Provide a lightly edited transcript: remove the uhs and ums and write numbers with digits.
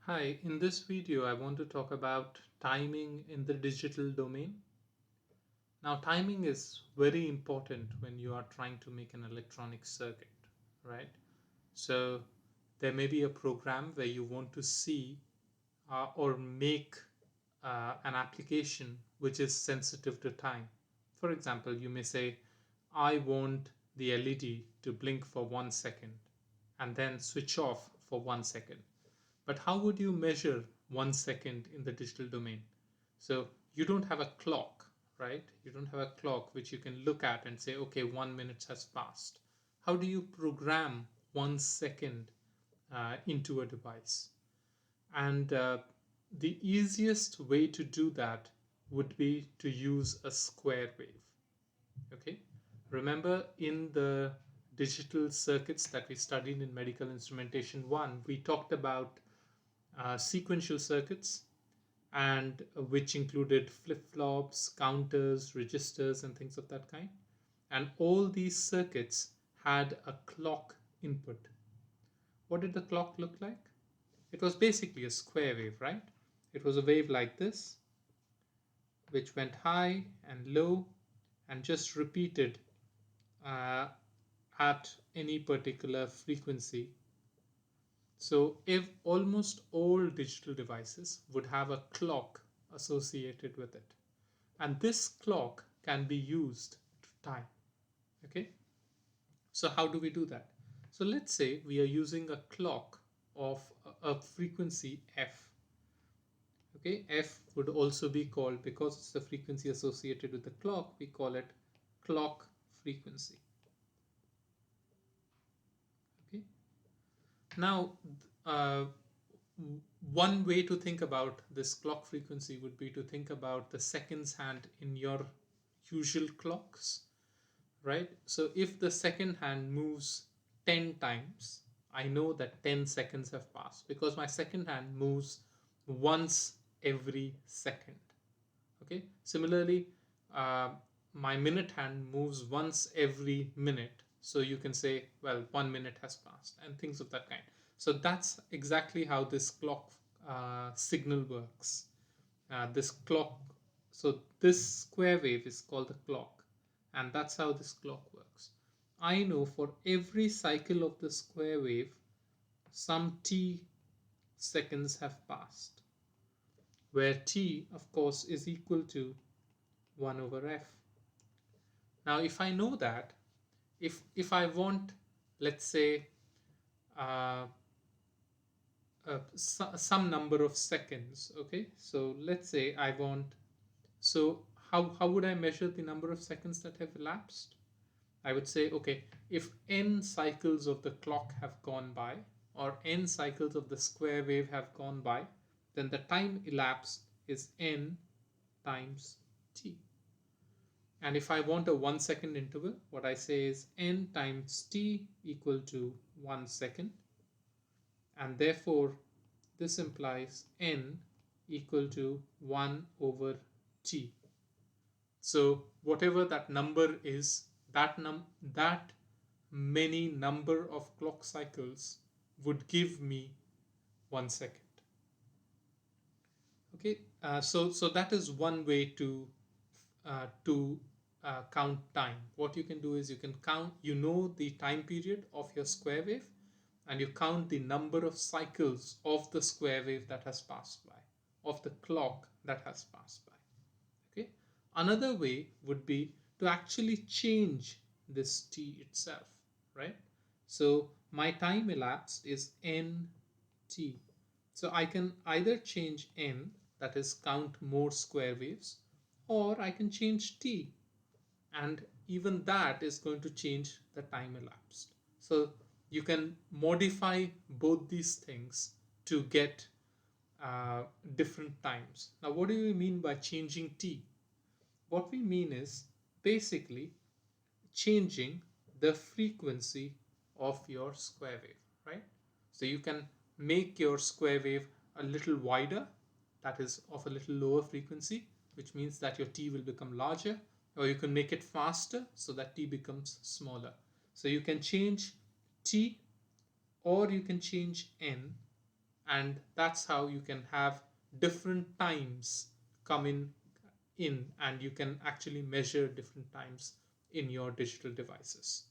Hi, in this video, I want to talk about timing in the digital domain. Now, timing is very important when you are trying to make an electronic circuit, right? So, there may be a program where you want to see or make an application which is sensitive to time. For example, you may say, I want the LED to blink for 1 second and then switch off for 1 second. But how would you measure 1 second in the digital domain? So you don't have a clock, right? You don't have a clock which you can look at and say, okay, 1 minute has passed. How do you program 1 second into a device? And the easiest way to do that would be to use a square wave. Okay, remember in the digital circuits that we studied in Medical Instrumentation 1, we talked about sequential circuits and which included flip-flops, counters, registers, and things of that kind. And all these circuits had a clock input. What did the clock look like? It was basically a square wave, right? It was a wave like this, which went high and low and just repeated uh, at any particular frequency. So if almost all digital devices would have a clock associated with it, and this clock can be used to time. Okay, so how do we do that? So let's say we are using a clock of a frequency f. Okay, f would also be called, because it's the frequency associated with the clock, we call it clock frequency. Okay, now one way to think about this clock frequency would be to think about the seconds hand in your usual clocks, right? So if the second hand moves 10 times, I know that 10 seconds have passed because my second hand moves once every second. Okay, similarly, uh, my minute hand moves once every minute, so you can say, well, 1 minute has passed and things of that kind. So that's exactly how this clock signal works. This clock, so this square wave is called the clock, and that's how this clock works. I know for every cycle of the square wave some t seconds have passed, where t of course is equal to 1 over f. Now if I know that, if I want, let's say, uh, some number of seconds, okay, so let's say I want, so how would I measure the number of seconds that have elapsed? I would say, okay, if n cycles of the clock have gone by, or n cycles of the square wave have gone by, then the time elapsed is n times t. And if I want a 1 second interval, what I say is n times t equal to 1 second. And therefore, this implies n equal to 1 over t. So whatever that number is, that many number of clock cycles would give me 1 second. Okay, so that is one way to count time. What you can do is you can count, you know, the time period of your square wave, and you count the number of cycles of the square wave that has passed by, of the clock that has passed by. Okay, another way would be to actually change this t itself, right? So my time elapsed is nt. So I can either change n, that is count more square waves, or I can change t, and even that is going to change the time elapsed. So you can modify both these things to get different times. Now what do we mean by changing t? What we mean is basically changing the frequency of your square wave, right? So you can make your square wave a little wider, that is of a little lower frequency, which means that your t will become larger, or you can make it faster so that t becomes smaller. So you can change t, or you can change n, and that's how you can have different times come in and you can actually measure different times in your digital devices.